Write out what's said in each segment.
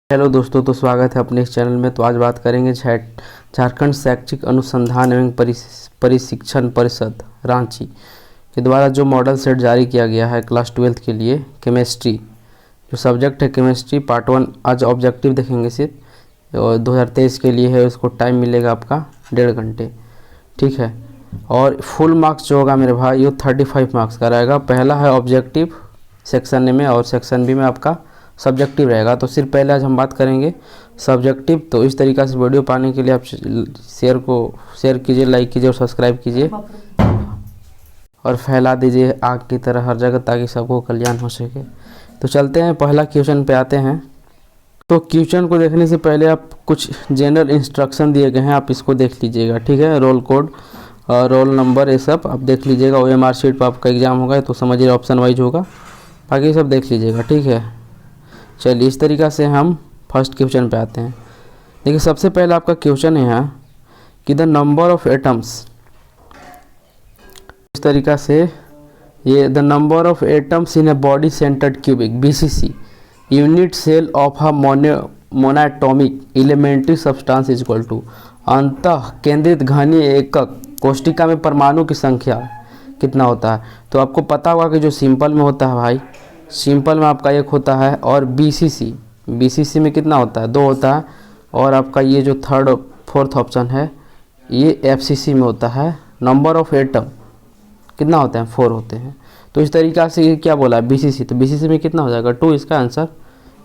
Hello दोस्तों, तो स्वागत है अपने इस चैनल में। तो आज बात करेंगे झारखंड शैक्षिक अनुसंधान एवं प्रशिक्षण परिषद रांची के द्वारा जो मॉडल सेट जारी किया गया है क्लास 12th के लिए केमिस्ट्री, जो सब्जेक्ट है केमिस्ट्री पार्ट 1। आज ऑब्जेक्टिव देखेंगे सिर्फ, और 2023 के लिए है। उसको टाइम मिलेगा आपका 1.5 घंटे, ठीक है। और फुल मार्क्स जो होगा मेरे भाई वो 35 मार्क्स का रहेगा। पहला है ऑब्जेक्टिव सेक्शन ए में, और सेक्शन बी में आपका सब्जेक्टिव रहेगा। तो सिर्फ पहले आज हम बात करेंगे सब्जेक्टिव। तो इस तरीक़ा से वीडियो पाने के लिए आप शेयर कीजिए, लाइक कीजिए और सब्सक्राइब कीजिए और फैला दीजिए आग की तरह हर जगह, ताकि सबको कल्याण हो सके। तो चलते हैं, पहला क्वेश्चन पे आते हैं। तो क्वेश्चन को देखने से पहले आप कुछ जनरल इंस्ट्रक्शन दिए गए हैं, आप इसको देख लीजिएगा, ठीक है। रोल कोड और रोल नंबर ये सब आप देख लीजिएगा। OMR शीट पर आपका एग्ज़ाम होगा तो समझिए ऑप्शन वाइज होगा, बाकी सब देख लीजिएगा, ठीक है। चलिए इस तरीक़ा से हम फर्स्ट क्वेश्चन पे आते हैं। देखिए सबसे पहले आपका क्वेश्चन है यहाँ कि द नंबर ऑफ एटम्स, इस तरीक़ा से ये the number of atoms in a body centred cubic BCC unit cell of a monoatomic elementary substance is equal to अंतः केंद्रित घनीय एकक कोष्टिका में परमाणु की संख्या कितना होता है। तो आपको पता होगा कि जो सिंपल में होता है भाई, सिंपल में आपका 1 होता है, और BCC में कितना होता है, 2 होता है। और आपका ये जो फोर्थ ऑप्शन है ये FCC में होता है। नंबर ऑफ एटम कितना होता है, 4 होते हैं। तो इस तरीक़ा से ये क्या बोला है BCC, तो BCC में कितना हो जाएगा, 2 इसका आंसर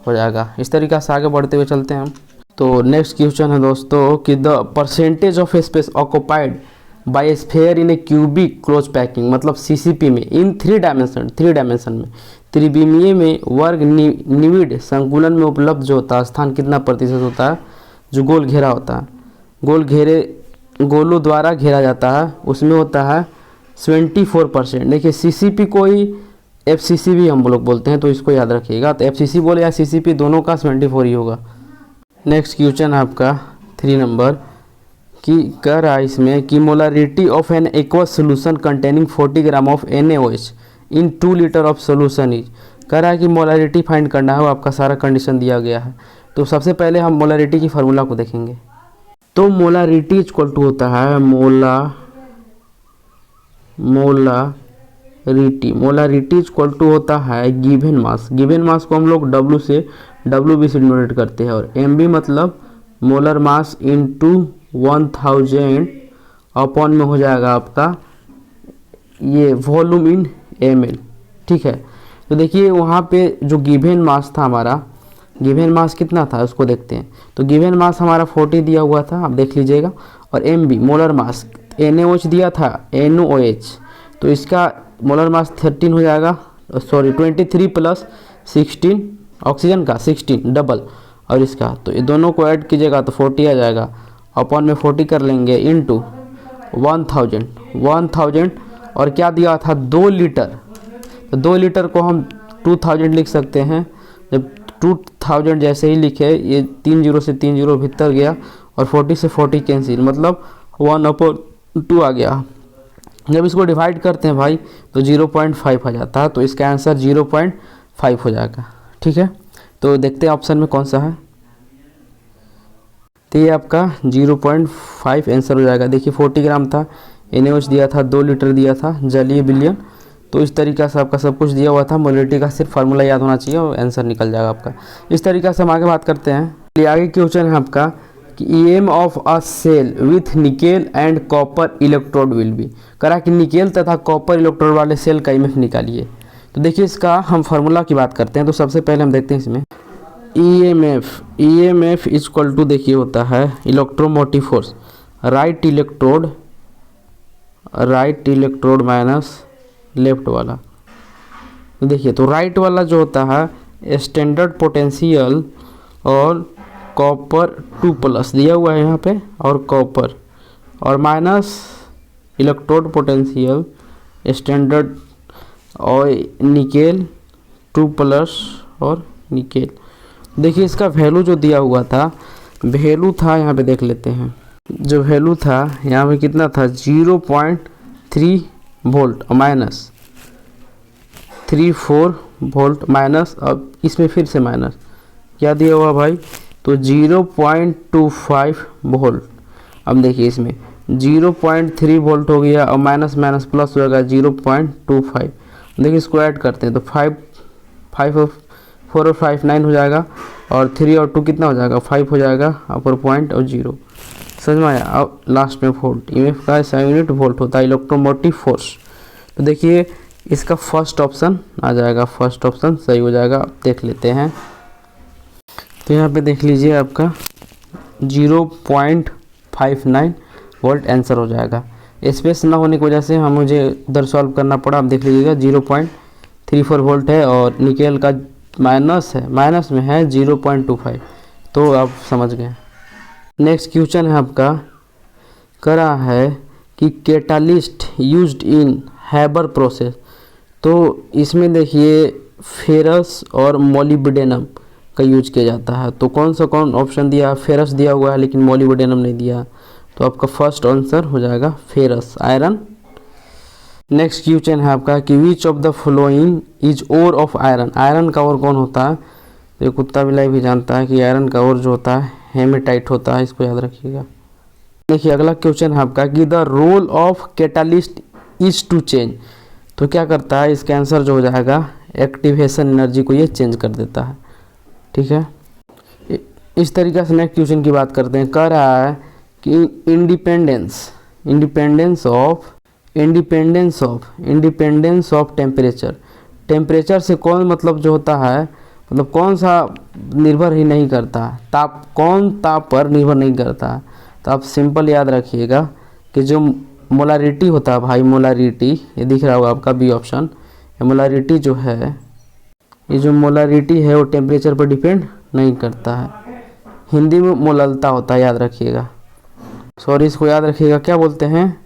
हो जाएगा। इस तरीक़ा से आगे बढ़ते हुए चलते हैं हम। तो नेक्स्ट क्वेश्चन है दोस्तों कि the percentage of space occupied by sphere in A cubic close packing, मतलब CCP में इन 3 डायमेंशन में त्रिविमीय में वर्ग निविड संकुलन में उपलब्ध जो होता है स्थान कितना प्रतिशत होता है, जो गोल घेरा होता है, गोलों द्वारा घेरा जाता है, उसमें होता है 24%। देखिए CCP को ही FCC भी हम लोग बोलते हैं, तो इसको याद रखिएगा। तो FCC बोले या CCP, दोनों का 24 ही होगा। नेक्स्ट क्वेश्चन है आपका 3 नंबर कि कह रहा है इसमें कि molarity of an aqueous solution containing 40 gram of NaOH in 2 litre of solution is. कह रहा है कि मोलरिटी फाइंड करना है, वो आपका सारा कंडीशन दिया गया है। तो सबसे पहले हम मोलरिटी की फार्मूला को देखेंगे। तो मोलरिटी इक्वल टू होता है मोलरिटी इक्वल टू होता है गिवन मास को हम लोग W से WB से डिनोट करते हैं, और MB मतलब मोलर मास इनटू 1000 अपॉन में हो जाएगा आपका ये वॉल्यूम इन ml, ठीक है। तो देखिए वहाँ पे जो गिवन मास था हमारा, गिवन मास कितना था उसको देखते हैं। तो गिवन मास हमारा 40 दिया हुआ था, आप देख लीजिएगा। और MB मोलर मास NaOH दिया था, NOH, तो इसका मोलर मास 13 हो जाएगा, सॉरी 23 प्लस 16 ऑक्सीजन का 16 डबल, और इसका तो ये दोनों को ऐड कीजिएगा तो 40 आ जाएगा। अपॉन में 40 कर लेंगे इनटू 1000, और क्या दिया था 2 लीटर। तो 2 लीटर को हम 2000 लिख सकते हैं। जब 2000 जैसे ही लिखे, ये 3 0 से 3 0 भीतर गया, और 40 से 40 कैंसिल, मतलब 1/2 आ गया। जब इसको डिवाइड करते हैं भाई तो 0.5 आ जाता है, तो इसका आंसर 0.5 हो जाएगा, ठीक है। तो देखते हैं ऑप्शन में कौन सा है। तो ये आपका 0.5 आंसर हो जाएगा। देखिए 40 ग्राम था, NaOH दिया था, 2 लीटर दिया था, जलीय विलयन। तो इस तरीक़ा से आपका सब कुछ दिया हुआ था। मोलरिटी का सिर्फ फार्मूला याद होना चाहिए और आंसर निकल जाएगा आपका। इस तरीक़ा से हम आगे बात करते हैं। ये आगे क्वेश्चन है आपका कि EM of a cell with nickel and copper electrode will be. करा कि निकेल तथा कॉपर इलेक्ट्रोड वाले सेल का इमेज निकालिए। तो देखिए इसका हम फार्मूला की बात करते हैं। तो सबसे पहले हम देखते हैं इसमें EMF इक्वल टू, देखिए होता है electromotive force, right electrode minus left वाला। तो देखिए तो राइट वाला जो होता है स्टैंडर्ड पोटेंशियल और कॉपर 2+ दिया हुआ है यहाँ पे, और कॉपर, और माइनस इलेक्ट्रोड पोटेंशियल स्टैंडर्ड और निकेल 2+ और निकेल। देखिए इसका वैल्यू जो दिया हुआ था, वैल्यू था यहाँ पे देख लेते हैं। जो वैल्यू था यहाँ पे कितना था, 0.3 वोल्ट माइनस 34 वोल्ट माइनस, अब इसमें फिर से माइनस क्या दिया हुआ भाई, तो 0.25 वोल्ट। अब देखिए इसमें 0.3 वोल्ट हो गया और माइनस माइनस प्लस हो जाएगा 0.25। देखिए इसको ऐड करते हैं तो 4 और 5 9 हो जाएगा, और 3 और 2 कितना हो जाएगा, 5 हो जाएगा, अपर पॉइंट और 0। समझ में आया। अब लास्ट में वोल्ट, ईएमएफ का SI यूनिट वोल्ट होता है, इलेक्ट्रोमोटिव फोर्स। तो देखिए इसका फर्स्ट ऑप्शन आ जाएगा, फर्स्ट ऑप्शन सही हो जाएगा। अब देख लेते हैं, तो यहाँ पे देख लीजिए आपका 0.59 वोल्ट आंसर हो जाएगा। स्पेस ना होने की वजह से मुझे उधर सॉल्व करना पड़ा। अब देख लीजिएगा 0.34 वोल्ट है और निकेल का माइनस है, माइनस में है 0.25, तो आप समझ गए। नेक्स्ट क्वेश्चन है आपका, करा है कि catalyst used in Haber process. तो इसमें देखिए फेरस और मोलिब्डेनम का यूज किया जाता है। तो कौन ऑप्शन दिया, फेरस दिया हुआ है लेकिन मोलिब्डेनम नहीं दिया, तो आपका फर्स्ट आंसर हो जाएगा फेरस, आयरन। नेक्स्ट क्वेश्चन है आपका कि which of the following is ore of iron. Iron का ओर कौन होता है, तो कुत्ता बिलाई भी जानता है कि आयरन का ओर जो होता है हेमेटाइट होता है, इसको याद रखिएगा। देखिए अगला क्वेश्चन है आपका कि the role of catalyst is to change. तो क्या करता है, इसका आंसर जो हो जाएगा एक्टिवेशन एनर्जी को ये चेंज कर देता है। ठीक है, इस तरीके से नेक्स्ट क्वेश्चन की बात करते हैं। कह रहा है कि इंडिपेंडेंस ऑफ टेम्परेचर से कौन मतलब जो होता है, मतलब कौन सा निर्भर ही नहीं करता, ताप पर निर्भर नहीं करता। तो आप सिंपल याद रखिएगा कि जो मोलारिटी होता है भाई, मोलारिटी ये दिख रहा होगा आपका बी ऑप्शन, मोलारिटी जो है, ये जो मोलारिटी है वो टेम्परेचर पर डिपेंड नहीं करता है। हिंदी में मोललता होता है, याद रखिएगा। सॉरी, इसको याद रखिएगा, क्या बोलते हैं,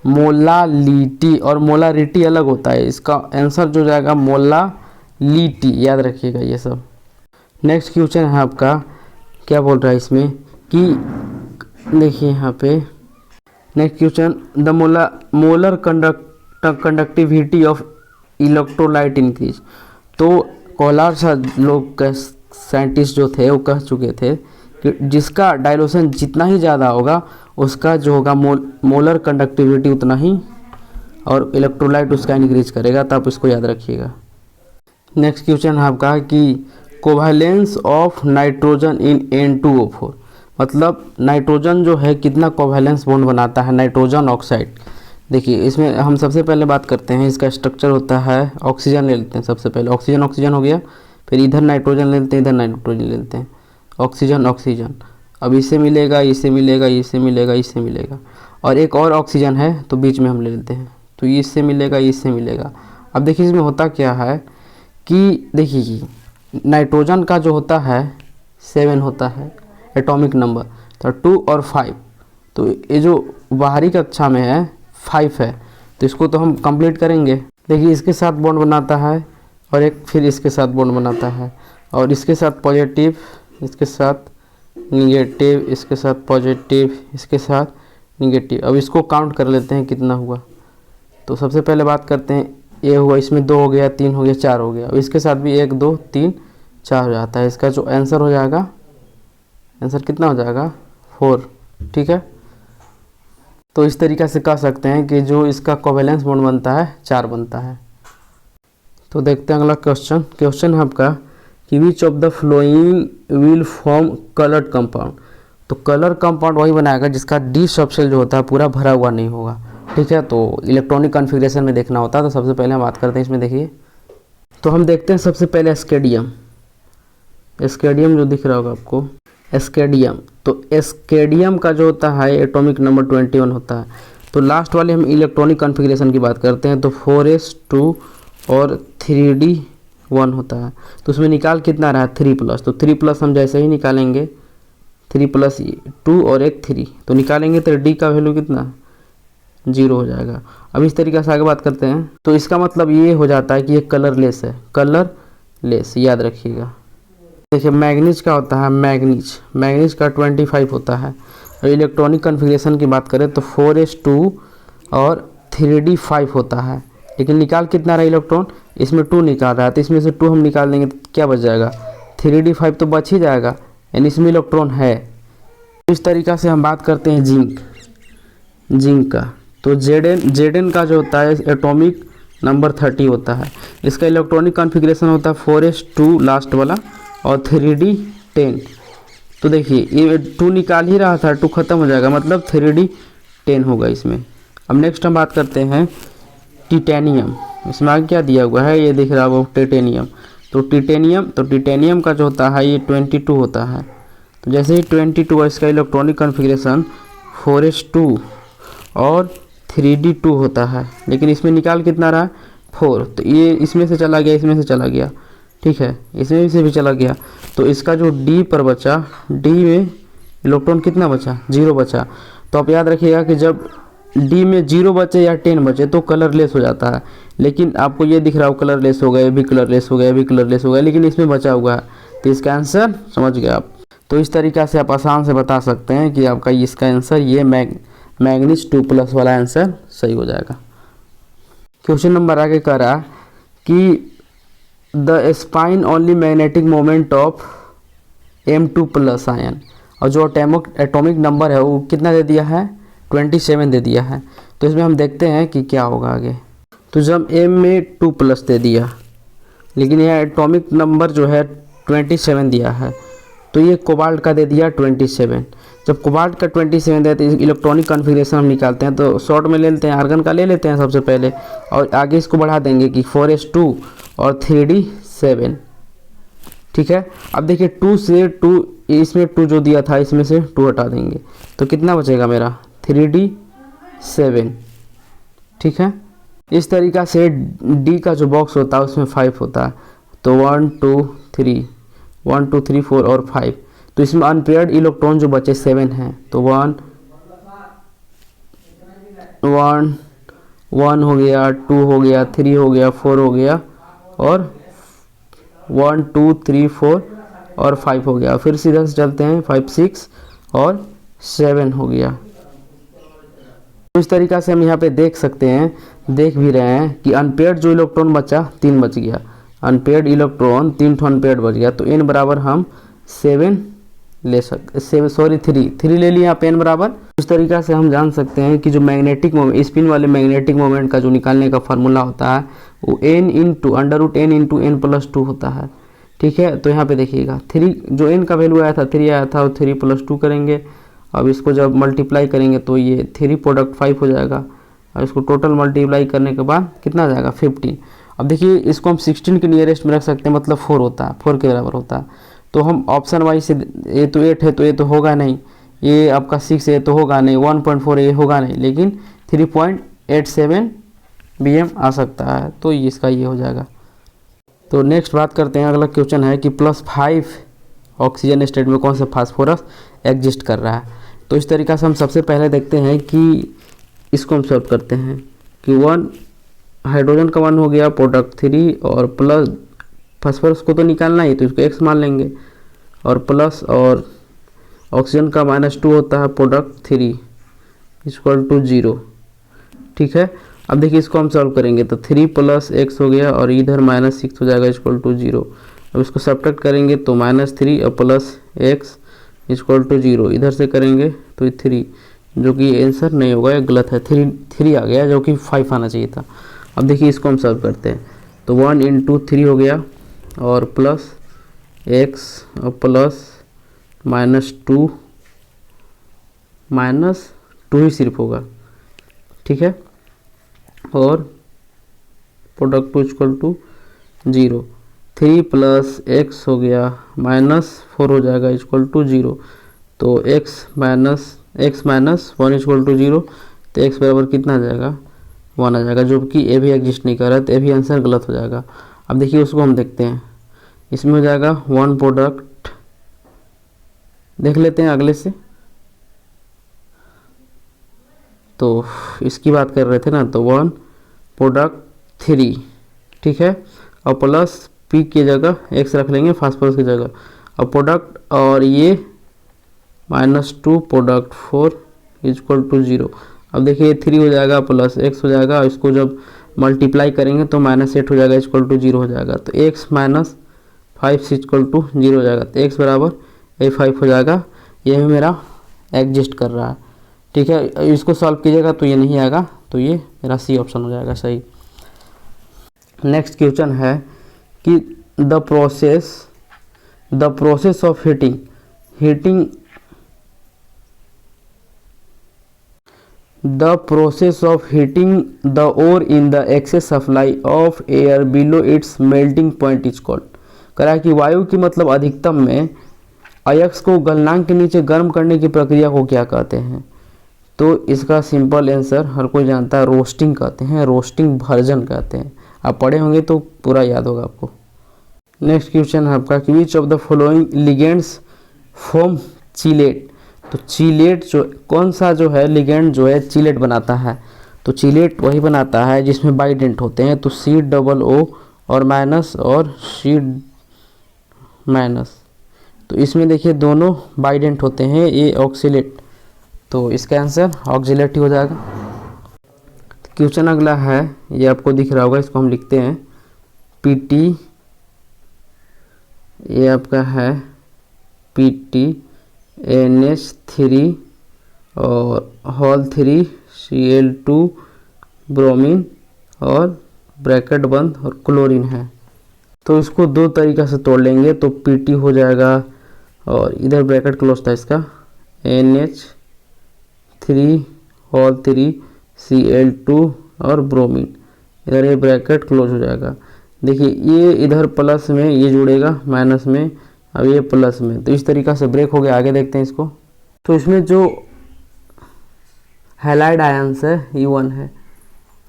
मोलालिटी, और मोलारिटी अलग होता है। इसका आंसर जो जाएगा मोलालिटी, याद रखिएगा ये सब। नेक्स्ट क्वेश्चन है आपका, क्या बोल रहा है इसमें कि देखिए यहाँ पे next question, the molar conductivity of electrolyte increase. तो कोलार लोग साइंटिस्ट जो थे वो कह चुके थे कि जिसका डायल्यूशन जितना ही ज़्यादा होगा उसका जो होगा मोलर कंडक्टिविटी उतना ही, और इलेक्ट्रोलाइट उसका इंक्रीज करेगा। तो आप इसको याद रखिएगा। नेक्स्ट क्वेश्चन है आपका कि कोवैलेंस ऑफ नाइट्रोजन इन N2O4। मतलब नाइट्रोजन जो है कितना कोवैलेंस बॉन्ड बनाता है, नाइट्रोजन ऑक्साइड। देखिए इसमें हम सबसे पहले बात करते हैं, इसका स्ट्रक्चर होता है, ऑक्सीजन ले लेते हैं सबसे पहले, ऑक्सीजन हो गया, फिर इधर नाइट्रोजन ले लेते हैं, इधर नाइट्रोजन ले लेते हैं, ऑक्सीजन। अब इससे मिलेगा, इससे मिलेगा, इससे मिलेगा, इससे मिलेगा, और एक और ऑक्सीजन है तो बीच में हम ले लेते हैं, तो इससे मिलेगा, इससे मिलेगा। अब देखिए इसमें होता क्या है कि देखिए नाइट्रोजन का जो होता है 7 होता है एटॉमिक नंबर, तो 2 और 5, तो ये जो बाहरी कक्षा में है 5 है, तो इसको तो हम कंप्लीट करेंगे। देखिए इसके साथ बॉन्ड बनाता है और एक फिर इसके साथ बॉन्ड बनाता है, और इसके साथ पॉजिटिव, इसके साथ निगेटिव, इसके साथ पॉजिटिव, इसके साथ निगेटिव। अब इसको काउंट कर लेते हैं कितना हुआ। तो सबसे पहले बात करते हैं, ये हुआ, इसमें 2 हो गया, 3 हो गया, 4 हो गया, और इसके साथ भी 1 2 3 4 हो जाता है। इसका जो आंसर हो जाएगा, आंसर कितना हो जाएगा 4। ठीक है, तो इस तरीक़ा से कह सकते हैं कि जो इसका कोवैलेंस बॉन्ड बनता है 4 बनता है। तो देखते हैं अगला क्वेश्चन है आपका कि which of the flowing will form coloured compound. तो कलर कंपाउंड वही बनाएगा जिसका डी सबसेल जो होता है पूरा भरा हुआ नहीं होगा। ठीक है, तो इलेक्ट्रॉनिक कॉन्फ़िगरेशन में देखना होता है। तो सबसे पहले हम बात करते हैं इसमें, देखिए तो हम देखते हैं सबसे पहले स्केडियम जो दिख रहा होगा आपको, स्केडियम। तो स्केडियम का जो होता है एटॉमिक नंबर 21 होता है। तो लास्ट वाले हम इलेक्ट्रॉनिक कॉन्फ़िगरेशन की बात करते हैं, तो 4s2 और 3d1 होता है। तो उसमें निकाल कितना रहा है 3+, तो 3+ हम जैसे ही निकालेंगे 3+2 और एक 3 तो निकालेंगे तो d का वैल्यू कितना 0 हो जाएगा। अब इस तरीके से आगे बात करते हैं, तो इसका मतलब ये हो जाता है कि ये कलरलेस है, कलरलेस, याद रखिएगा। देखिए मैग्नीज का होता है, मैग्नीज का 25 होता है। और इलेक्ट्रॉनिक कॉन्फ़िगरेशन की बात करें तो 4s2 और 3d5 होता है। लेकिन निकाल कितना रहा इलेक्ट्रॉन, इसमें 2 निकाल रहा है, तो इसमें से 2 हम निकाल देंगे तो क्या बच जाएगा 3d5 तो बच ही जाएगा, यानी इसमें इलेक्ट्रॉन है। इस तरीक़ा से हम बात करते हैं जिंक का। तो Zn का जो होता है एटॉमिक नंबर 30 होता है। इसका इलेक्ट्रॉनिक कॉन्फ़िगरेशन होता है 4s2 लास्ट वाला और 3d10। तो देखिए ये 2 निकाल ही रहा था, 2 ख़त्म हो जाएगा, मतलब 3d10 होगा इसमें। अब नेक्स्ट हम बात करते हैं टिटेनियम। इसमें आगे क्या दिया हुआ है, ये दिख रहा होगा टिटेनियम। तो टिटेनियम का जो होता है ये 22 होता है। तो जैसे ही 22 है, इसका इलेक्ट्रॉनिक कॉन्फ़िगरेशन 4s2 और 3d2 होता है, लेकिन इसमें निकाल कितना रहा 4। तो ये इसमें से चला गया, इसमें से चला गया, ठीक है, इसमें से भी चला गया। तो इसका जो डी पर बचा, डी में इलेक्ट्रॉन कितना बचा, 0 बचा। तो आप याद रखिएगा कि जब डी में 0 बचे या 10 बचे तो कलरलेस हो जाता है। लेकिन आपको ये दिख रहा हो कलरलेस हो गया, ये भी कलरलेस हो गया, ये भी कलरलेस हो गया, लेकिन इसमें बचा हुआ है। तो इसका आंसर समझ गए आप। तो इस तरीक़ा से आप आसान से बता सकते हैं कि आपका इसका आंसर ये मैग्नीज 2+ वाला आंसर सही हो जाएगा। क्वेश्चन नंबर आगे कह रहा है कि the spine only magnetic moment of M2+ ion, और जो एटॉमिक नंबर है वो कितना दे दिया है, 27 दे दिया है। तो इसमें हम देखते हैं कि क्या होगा आगे। तो जब M में 2+ दे दिया, लेकिन यह एटॉमिक नंबर जो है 27 दिया है, तो ये कोबाल्ट का दे दिया 27। जब कोबाल्ट का 27 दे तो इलेक्ट्रॉनिक कॉन्फ़िगरेशन हम निकालते हैं। तो शॉर्ट में ले लेते हैं, आर्गन का ले लेते हैं सबसे पहले, और आगे इसको बढ़ा देंगे कि 4s2 और 3d7, ठीक है। अब देखिए 2 से 2, इसमें 2 जो दिया था इसमें से 2 हटा देंगे, तो कितना बचेगा मेरा 3d7, ठीक है। इस तरीक़ा से डी का जो बॉक्स होता है उसमें 5 होता है। तो 1 2 3 4 और 5। तो इसमें अनपेयर्ड इलेक्ट्रॉन जो बचे 7 हैं। तो 1 हो गया, 2 हो गया, 3 हो गया, 4 हो गया, और 1 2 3 4 और 5 हो गया। फिर सीधा से चलते हैं 5 6 और 7 हो गया। तो इस तरीक़ा से हम यहाँ पे देख सकते हैं, देख भी रहे हैं कि अनपेयर्ड जो इलेक्ट्रॉन बचा 3 बच गया, अनपेयर्ड इलेक्ट्रॉन 3 ठो अनपेयर्ड बच गया। तो n बराबर हम 7 ले सकते, 3 ले लिया, यहाँ पे n बराबर। इस तरीक़ा से हम जान सकते हैं कि जो मैग्नेटिक मोमेंट, स्पिन वाले मैग्नेटिक मोमेंट का जो निकालने का फार्मूला होता है वो n इंटू n+2 होता है, ठीक है। तो यहाँ पे देखिएगा 3 जो n का वैल्यू आया था 3 आया था, और 3+2 करेंगे। अब इसको जब मल्टीप्लाई करेंगे तो ये 3 प्रोडक्ट 5 हो जाएगा, और इसको टोटल मल्टीप्लाई करने के बाद कितना आ जाएगा 15। अब देखिए इसको हम 16 के नियरेस्ट में रख सकते हैं, मतलब 4 होता है, 4 के बराबर होता है। तो हम ऑप्शन वाइज से, ये तो 8 है तो ये तो होगा नहीं, ये आपका 6 है तो होगा नहीं, 1.4 ये होगा नहीं, लेकिन 3.87 bm आ सकता है। तो इसका ये हो जाएगा। तो नेक्स्ट बात करते हैं, अगला क्वेश्चन है कि +5 ऑक्सीजन स्टेट में कौन सा फास्फोरस एग्जिस्ट कर रहा है। तो इस तरीक़ा से हम सबसे पहले देखते हैं कि इसको हम सॉल्व करते हैं कि 1 हाइड्रोजन का 1 हो गया, प्रोडक्ट 3, और प्लस फास्फोरस को तो निकालना ही, तो इसको x मान लेंगे, और प्लस और ऑक्सीजन का -2 होता है, प्रोडक्ट 3 = 0, ठीक है। अब देखिए इसको हम सॉल्व करेंगे तो 3 + x हो गया, और इधर -6 हो जाएगा = 0। अब इसको सब्ट्रैक्ट करेंगे तो -3 और प्लस x = 0, इधर से करेंगे तो 3, जो कि आंसर नहीं होगा, ये गलत है, 3 आ गया, जो कि 5 आना चाहिए था। अब देखिए इसको हम सॉल्व करते हैं तो 1 × 3 हो गया, और प्लस x और प्लस -2 ही सिर्फ होगा, ठीक है, और प्रोडक्ट 2 = 0। 3 + x हो गया, -4 हो जाएगा = 0। तो x - 1 = 0, तो x बराबर कितना आ जाएगा 1 आ जाएगा, जो कि ए भी एग्जिस्ट नहीं कर रहा है, तो ए भी आंसर गलत हो जाएगा। अब देखिए उसको हम देखते हैं, इसमें हो जाएगा 1 प्रोडक्ट, देख लेते हैं अगले से। तो इसकी बात कर रहे थे ना, तो 1 प्रोडक्ट 3, ठीक है, और प्लस p की जगह x रख लेंगे फास्फोरस की जगह, और प्रोडक्ट, और ये -2 प्रोडक्ट 4 = 0। अब देखिए 3 हो जाएगा, प्लस x हो जाएगा, और इसको जब मल्टीप्लाई करेंगे तो -8 हो जाएगा = 0 हो जाएगा। तो x - 5 इक्वल टू 0 हो जाएगा, तो x बराबर A5 हो जाएगा। ये भी मेरा एग्जिस्ट कर रहा है, ठीक है। इसको सॉल्व कीजिएगा तो ये नहीं आएगा, तो ये मेरा सी ऑप्शन हो जाएगा सही। नेक्स्ट क्वेश्चन है कि the process of heating the ore in the excess supply of air below its melting point is called. कह रहा है कि वायु की मतलब अधिकतम में अयस्क को गलनांक के नीचे गर्म करने की प्रक्रिया को क्या कहते हैं? तो इसका सिंपल आंसर हर कोई जानता है, रोस्टिंग कहते हैं, रोस्टिंग वर्जन कहते हैं। आप पढ़े होंगे तो पूरा याद होगा आपको। नेक्स्ट क्वेश्चन है आपका कि which of the following ligands form चीलेट। तो चीलेट जो कौन सा जो है लिगेंड जो है चीलेट बनाता है? तो चीलेट वही बनाता है जिसमें बाइडेंट होते हैं, तो COO और माइनस और C-। तो इसमें देखिए दोनों बाइडेंट होते हैं, ये ऑक्सीलेट, तो इसका आंसर ऑक्सीलेट ही हो जाएगा। क्वेश्चन अगला है, ये आपको दिख रहा होगा, इसको हम लिखते हैं PT, ये आपका है PT NH3 और होल 3 Cl2 ब्रोमीन और ब्रैकेट बंद और क्लोरीन है। तो इसको दो तरीक़ा से तोड़ लेंगे, तो PT हो जाएगा और इधर ब्रैकेट क्लोज था इसका NH3 होल 3 Cl2 और ब्रोमीन, इधर ये ब्रैकेट क्लोज हो जाएगा। देखिए ये इधर प्लस में ये जुड़ेगा माइनस में, अब ये प्लस में, तो इस तरीक़ा से ब्रेक हो गया। आगे देखते हैं इसको। तो इसमें जो हैलाइड आयंस है ये 1 है,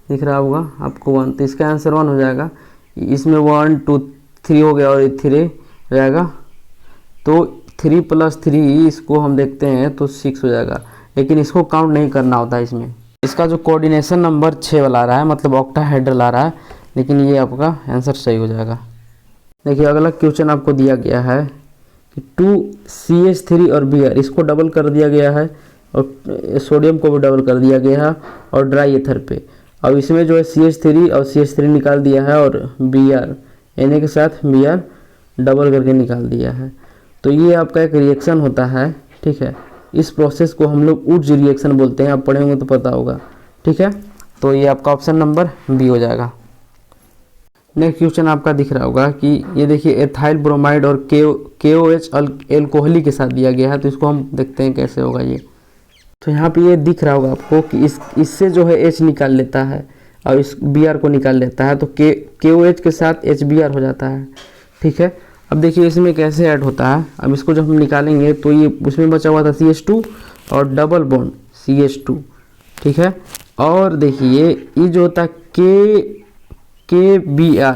दिख रहा होगा आपको 1, तो इसका आंसर 1 हो जाएगा। इसमें 1 2 3 हो गया और ये 3 हो जाएगा, तो 3 + 3 इसको हम देखते हैं तो 6 हो जाएगा, लेकिन इसको काउंट नहीं करना होता है इसमें। इसका जो कोऑर्डिनेशन नंबर 6 वाला आ रहा है, मतलब ऑक्टाहेड्रल आ रहा है, लेकिन ये आपका आंसर सही हो जाएगा। देखिए अगला क्वेश्चन आपको दिया गया है कि 2CH3 और Br, इसको डबल कर दिया गया है और सोडियम को भी डबल कर दिया गया है और ड्राई एथर पे। अब इसमें जो है CH3 और CH3 निकाल दिया है और Br Na के साथ Br डबल करके निकाल दिया है। तो ये आपका एक रिएक्शन होता है, ठीक है। इस प्रोसेस को हम लोग उड्स रिएक्शन बोलते हैं, आप पढ़े होंगे तो पता होगा, ठीक है। तो ये आपका ऑप्शन नंबर बी हो जाएगा। नेक्स्ट क्वेश्चन आपका दिख रहा होगा कि ये देखिए एथाइल ब्रोमाइड और KOH एल्कोहली के साथ दिया गया है, तो इसको हम देखते हैं कैसे होगा ये। तो यहाँ पे ये दिख रहा होगा आपको कि इससे जो है H निकाल लेता है और इस Br को निकाल लेता है, तो KOH के साथ HBr हो जाता है, ठीक है। अब देखिए इसमें कैसे ऐड होता है, अब इसको जब हम निकालेंगे तो ये उसमें बचा हुआ था CH2 और डबल बॉन्ड CH2, ठीक है। और देखिए ये जो होता है KBr,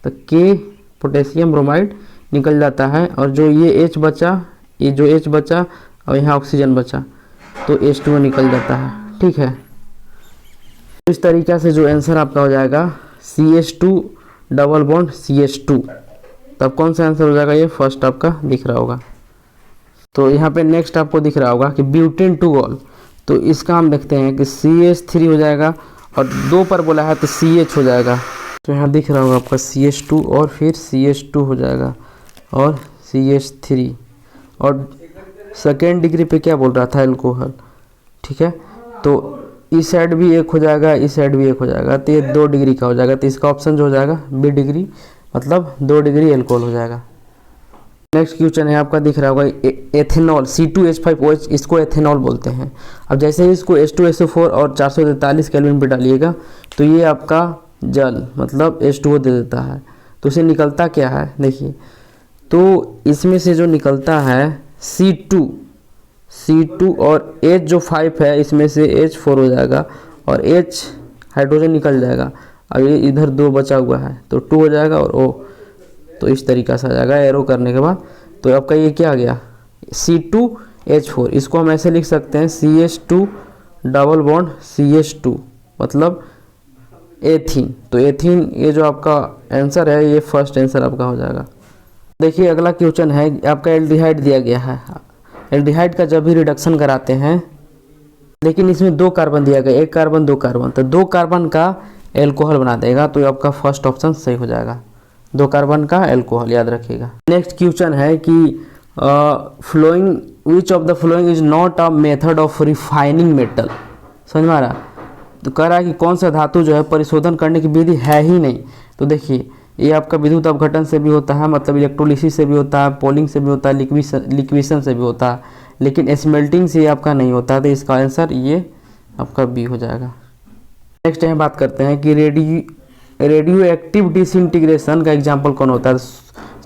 तो K पोटेशियम ब्रोमाइड निकल जाता है और जो ये H बचा, ये जो H बचा और यहाँ ऑक्सीजन बचा, तो H2O निकल जाता है, ठीक है। इस तरीक़ा से जो आंसर आपका हो जाएगा CH2 डबल बॉन्ड CH2, तब कौन सा आंसर हो जाएगा? ये फर्स्ट आपका दिख रहा होगा। तो यहाँ पे नेक्स्ट आपको दिख रहा होगा कि ब्यूटेन 2 तो इसका हम देखते हैं कि CH3 हो जाएगा और 2 पर बोला है तो CH हो जाएगा। तो यहाँ दिख रहा होगा आपका CH2 और फिर CH2 हो जाएगा और CH3, और सेकेंड डिग्री पे क्या बोल रहा था? एल्कोहल, ठीक है। तो इस साइड भी 1 हो जाएगा, इस साइड भी 1 हो जाएगा, तो ये 2 डिग्री का हो जाएगा। तो इसका ऑप्शन जो हो जाएगा बी डिग्री, मतलब 2 डिग्री एल्कोहल हो जाएगा। नेक्स्ट क्वेश्चन है आपका दिख रहा होगा एथेनॉल C2H5OH, इसको एथेनॉल बोलते हैं। अब जैसे ही इसको H2SO4 और 443 केल्विन पे डालिएगा तो ये आपका जल मतलब H2O दे देता है। तो इसे निकलता क्या है देखिए, तो इसमें से जो निकलता है C2 और H जो 5 है इसमें से H4 हो जाएगा और H हाइड्रोजन निकल जाएगा। अब ये इधर 2 बचा हुआ है तो 2 हो जाएगा और O, तो इस तरीक़ा से आ जाएगा एरो करने के बाद। तो आपका ये क्या आ गया C2H4, इसको हम ऐसे लिख सकते हैं CH2 डबल बॉन्ड CH2 मतलब एथीन। तो एथीन ये जो आपका आंसर है ये फर्स्ट आंसर आपका हो जाएगा। देखिए अगला क्वेश्चन है आपका एल्डिहाइड दिया गया है। एल्डिहाइड का जब भी रिडक्शन कराते हैं, लेकिन इसमें 2 कार्बन दिया गया, 1 कार्बन 2 कार्बन, तो 2 कार्बन का एल्कोहल बना देगा, तो आपका फर्स्ट ऑप्शन सही हो जाएगा। 2 कार्बन का एल्कोहल, याद रखिएगा। नेक्स्ट क्वेश्चन है कि following which of the following is not a method of refining metal. समझ में आ रहा? तो कह रहा है कि कौन सा धातु जो है परिशोधन करने की विधि है ही नहीं। तो देखिए ये आपका विद्युत अपघटन से भी होता है, मतलब इलेक्ट्रोलिसिस से भी होता है, पोलिंग से भी होता है, लिक्विशन से भी होता है, लेकिन स्मेल्टिंग से आपका नहीं होता है। तो इसका आंसर ये आपका बी हो जाएगा। नेक्स्ट यहाँ बात करते हैं कि रेडियो एक्टिव डिसइंटीग्रेशन का एग्जाम्पल कौन होता है।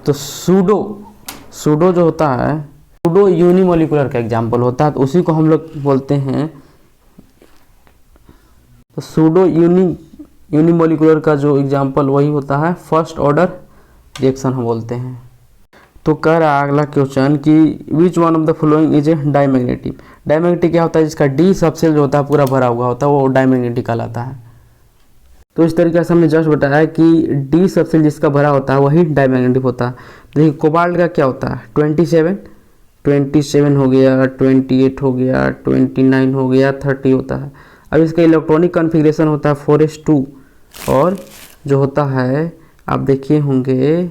तो सूडो जो होता है, सूडो यूनिमोलिकुलर का एग्जाम्पल होता है, तो उसी को हम लोग बोलते हैं। तो सूडो यूनिमोलिकुलर का जो एग्जाम्पल वही होता है फर्स्ट ऑर्डर रिएक्शन हम बोलते हैं। तो कह रहा है अगला क्वेश्चन कि which one of the following is a diamagnetic. Diamagnetic क्या होता है? जिसका डी सबसेल जो होता है पूरा भरा हुआ होता है वो डायमैग्नेटिक कहलाता है। तो इस तरीके से हमने जस्ट बताया कि डी सबसेल जिसका भरा होता है वही डायमैग्नेटिक होता है। देखिए कोबाल्ट का क्या होता है? 27 हो गया, 28 हो गया, 29 हो गया, 30 होता है। अब इसका इलेक्ट्रॉनिक कॉन्फ़िगरेशन होता है 4s2 और जो होता है आप देखिए होंगे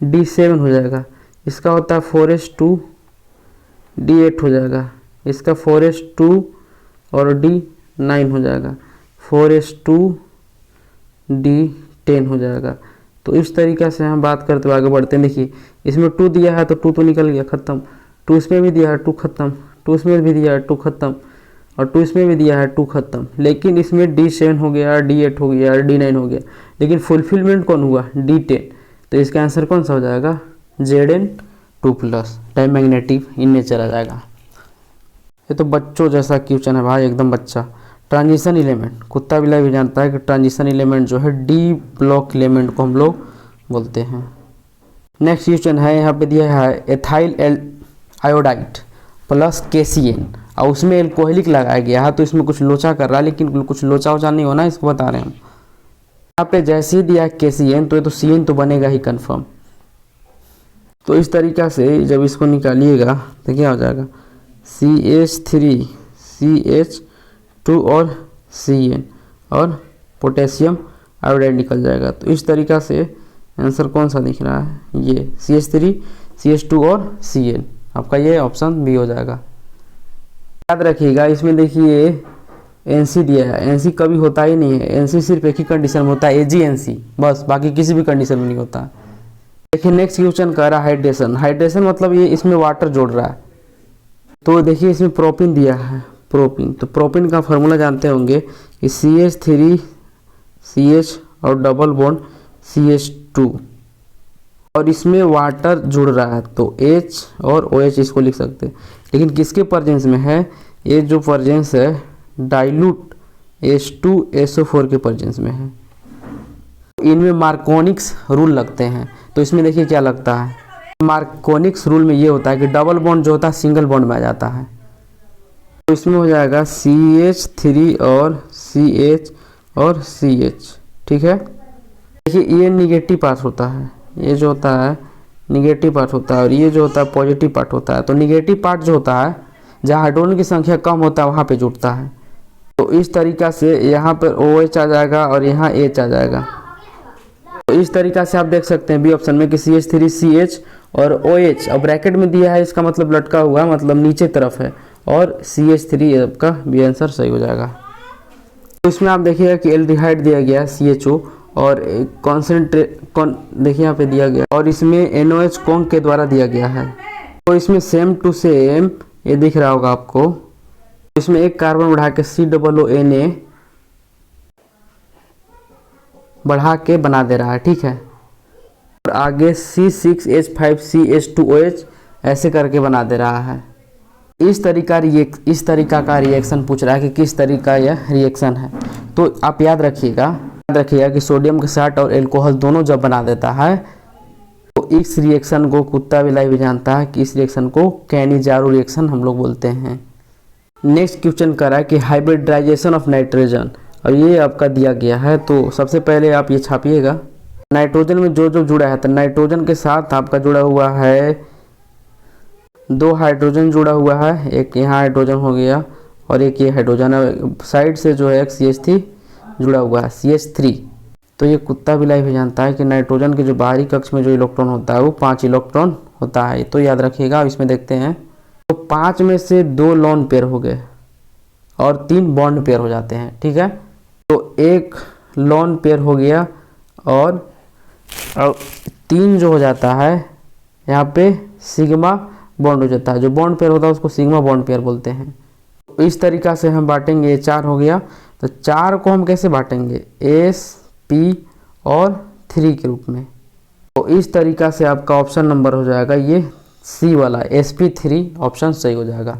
D7 हो जाएगा। इसका होता है 4s2 D8 हो जाएगा, इसका 4s2 और D9 हो जाएगा, 4s2 D10 हो जाएगा। तो इस तरीक़े से हम बात करते हुए आगे बढ़ते हैं। देखिए इसमें 2 दिया है तो 2 तो निकल गया, ख़त्म। 2 इसमें भी दिया है 2 ख़त्म, 2 इसमें भी दिया है 2 ख़त्म, और 2 इसमें भी दिया है 2 ख़त्म। लेकिन इसमें D7 हो गया, D8 हो गया, D9 हो गया, लेकिन फुलफिलमेंट कौन हुआ? D10। तो इसका आंसर कौन सा हो जाएगा? Zn2+, डायमैग्नेटिक इन नेचर आ जाएगा। ये तो बच्चों जैसा क्वेश्चन है भाई, एकदम बच्चा। ट्रांजिशन एलिमेंट, कुत्ता बिल्ला भी जानता है कि ट्रांजिशन एलिमेंट जो है डी ब्लॉक एलिमेंट को हम लोग बोलते हैं। नेक्स्ट क्वेश्चन है, यहाँ पे दिया है एथाइल आयोडाइड प्लस KCN और उसमें एल्कोहलिक लगाया गया है। तो इसमें कुछ लोचा कर रहा है, लेकिन कुछ लोचा वोचा नहीं होना, इसको बता रहे हैं हम। यहाँ पे जैसे ही दिया KCN तो ये तो CN तो बनेगा ही कंफर्म। तो इस तरीक़ा से जब इसको निकालिएगा तो क्या हो जाएगा? CH3 CH2 और CN और पोटेशियम आयोडाइड निकल जाएगा। तो इस तरीक़ा से आंसर कौन सा दिख रहा है? ये CH3 CH2 और CN, आपका ये ऑप्शन बी हो जाएगा। याद रखिएगा इसमें देखिए NC दिया है, NC कभी होता ही नहीं है। NC सिर्फ एक ही कंडीशन में होता है, AgNC, बस, बाकी किसी भी कंडीशन में नहीं होता। देखिए नेक्स्ट क्वेश्चन कह रहा है हाइड्रेशन। हाइड्रेशन मतलब ये इसमें वाटर जोड़ रहा है। तो देखिए इसमें प्रोपिन दिया है, प्रोपिन। तो प्रोपिन का फार्मूला जानते होंगे कि CH3 CH और डबल बॉन्ड CH2, और इसमें वाटर जुड़ रहा है तो H और OH इसको लिख सकते हैं। लेकिन किसके प्रेजेंस में है? ये जो प्रेजेंस है डाइल्यूट H2SO4 के प्रेजेंस में है। इनमें मार्कोनिक्स रूल लगते हैं। तो इसमें देखिए क्या लगता है, मार्कोनिक्स रूल में ये होता है कि डबल बॉन्ड जो होता है सिंगल बॉन्ड में आ जाता है। तो इसमें हो जाएगा CH3 और CH और CH, ठीक है। देखिए ये निगेटिव पार्ट होता है, ये जो होता है निगेटिव पार्ट होता है, और ये जो होता है पॉजिटिव पार्ट होता है। तो निगेटिव पार्ट जो होता है जहाँ हाइड्रोजन की संख्या कम होता है वहाँ पे जुड़ता है। तो इस तरीक़ा से यहाँ पर OH आ जाएगा और यहाँ H आ जाएगा। तो इस तरीक़ा से आप देख सकते हैं बी ऑप्शन में कि CH3 CH और OH, और ब्रैकेट में दिया है, इसका मतलब लटका हुआ, मतलब नीचे तरफ है, और CH3 आपका बी आंसर सही हो जाएगा। तो इसमें आप देखिएगा कि एल्डिहाइड दिया गया है CHO, और देखिए यहाँ पे दिया गया, और इसमें NOH कौन के द्वारा दिया गया है। तो इसमें सेम टू सेम ये दिख रहा होगा आपको। इसमें एक कार्बन बढ़ा के COONA बढ़ा के बना दे रहा है, ठीक है, और आगे C6H5CH2OH ऐसे करके बना दे रहा है। इस तरीका का रिएक्शन पूछ रहा है कि किस तरीका यह रिएक्शन है। तो आप याद रखिएगा कि सोडियम के साथ और अल्कोहल दोनों जब बना देता है तो इस रिएक्शन को कुत्ता बिलाई भी जानता है कि इस रिएक्शन को कैनिजारो रिएक्शन हम लोग बोलते हैं। नेक्स्ट क्वेश्चन कर रहा है कि हाइब्रिडाइजेशन ऑफ नाइट्रोजन, और ये आपका दिया गया है। तो सबसे पहले आप ये छापिएगा, नाइट्रोजन में जो जो जुड़ा है, तो नाइट्रोजन के साथ आपका जुड़ा हुआ है 2 हाइड्रोजन जुड़ा हुआ है, एक यहाँ हाइड्रोजन हो गया और एक ये हाइड्रोजन साइड से जो है एक CH3 जुड़ा हुआ है, CH3। तो ये कुत्ता बिलाई भी जानता है कि नाइट्रोजन के जो बाहरी कक्ष में जो इलेक्ट्रॉन होता है वो 5 इलेक्ट्रॉन होता है, तो याद रखिएगा। अब इसमें देखते हैं, तो 5 में से 2 लोन पेयर हो गए और 3 बॉन्ड पेयर हो जाते हैं, ठीक है। तो एक लोन पेयर हो गया और 3 जो हो जाता है यहाँ पे सिग्मा बॉन्ड हो जाता है, जो बॉन्ड पेयर होता है उसको सिग्मा बॉन्ड पेयर बोलते हैं। इस तरीक़ा से हम बांटेंगे, ये 4 हो गया। तो 4 को हम कैसे बांटेंगे, एस पी और 3 के रूप में। तो इस तरीक़ा से आपका ऑप्शन नंबर हो जाएगा ये सी वाला, sp3 ऑप्शन सही हो जाएगा।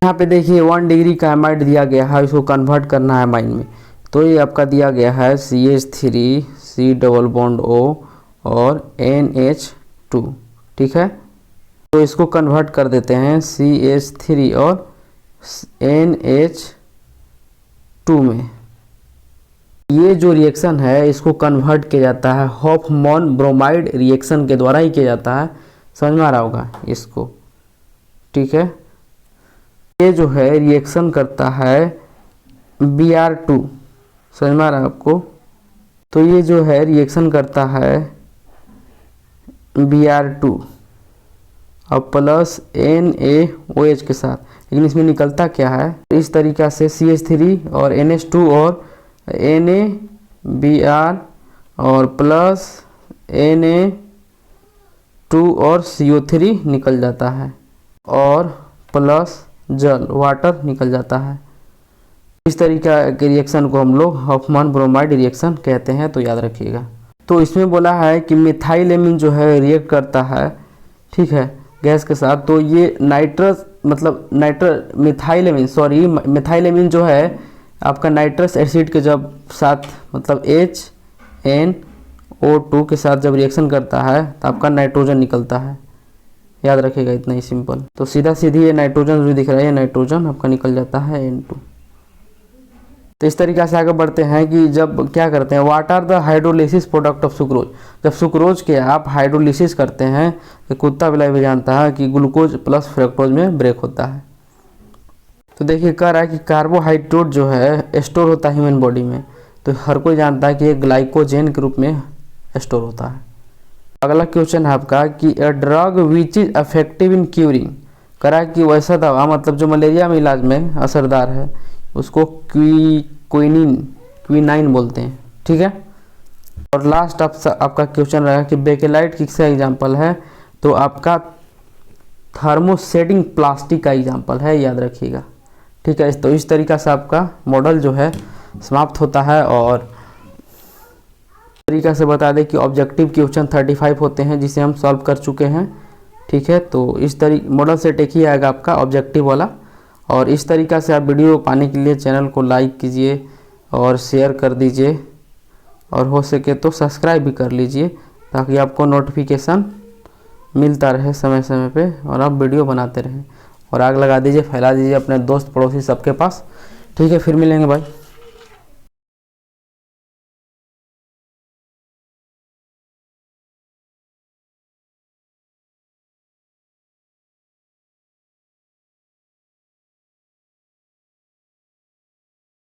यहाँ पे देखिए 1 डिग्री का एमाइड दिया गया है, इसको कन्वर्ट करना है अमाइन में। तो ये आपका दिया गया है CH3 C double bond O और NH2, ठीक है। तो इसको कन्वर्ट कर देते हैं CH3 और NH2 में। ये जो रिएक्शन है इसको कन्वर्ट किया जाता है हॉफमैन ब्रोमाइड रिएक्शन के द्वारा ही किया जाता है, समझ में आ रहा होगा इसको, ठीक है। ये जो है रिएक्शन करता है Br2, समझ में आ रहा है आपको। तो ये जो है रिएक्शन करता है Br2 और प्लस NaOH के साथ, लेकिन इसमें निकलता क्या है, इस तरीक़ा से CH3 और NH2 और NaBr और प्लस Na2 और CO3 निकल जाता है और प्लस जल वाटर निकल जाता है। इस तरीका के रिएक्शन को हम लोग हॉफमैन ब्रोमाइड रिएक्शन कहते हैं, तो याद रखिएगा। तो इसमें बोला है कि मिथाइलेमिन जो है रिएक्ट करता है, ठीक है, गैस के साथ। तो ये मिथाइलेमिन जो है आपका नाइट्रस एसिड के जब साथ मतलब HNO2 के साथ जब रिएक्शन करता है तो आपका नाइट्रोजन निकलता है, याद रखिएगा, इतना ही सिंपल। तो सीधा सीधी ये नाइट्रोजन जो दिख रहा है, ये नाइट्रोजन आपका निकल जाता है N2। तो इस तरीक़े से आगे बढ़ते हैं कि जब क्या करते हैं, what are the hydrolysis product of sucrose. जब सुक्रोज के आप हाइड्रोलिसिस करते हैं तो कुत्ता बिलाई भी जानता है कि ग्लूकोज प्लस फ्रक्टोज में ब्रेक होता है। तो देखिए कह रहा है कि कार्बोहाइड्रेट जो है स्टोर होता है ह्यूमन बॉडी में, तो हर कोई जानता है कि ये ग्लाइकोजेन के रूप में स्टोर होता है। अगला क्वेश्चन है आपका कि a drug which is effective in curing. कह रहा है कि वैसा दवा मतलब जो मलेरिया में इलाज में असरदार है उसको क्विनाइन बोलते हैं, ठीक है। और लास्ट आपका क्वेश्चन रहेगा कि बेकेलाइट किसका एग्जाम्पल है, तो आपका थर्मोसेटिंग प्लास्टिक का एग्जाम्पल है, याद रखिएगा, ठीक है। तो इस तरीक़ा से आपका मॉडल जो है समाप्त होता है। और तरीक़ा से बता दें कि ऑब्जेक्टिव क्वेश्चन 35 होते हैं जिसे हम सॉल्व कर चुके हैं, ठीक है। तो इस मॉडल सेट एक ही आएगा आपका ऑब्जेक्टिव वाला। और इस तरीक़ा से आप वीडियो पाने के लिए चैनल को लाइक कीजिए और शेयर कर दीजिए और हो सके तो सब्सक्राइब भी कर लीजिए ताकि आपको नोटिफिकेशन मिलता रहे समय समय पे और आप वीडियो बनाते रहें। और आग लगा दीजिए, फैला दीजिए अपने दोस्त पड़ोसी सबके पास, ठीक है। फिर मिलेंगे भाई।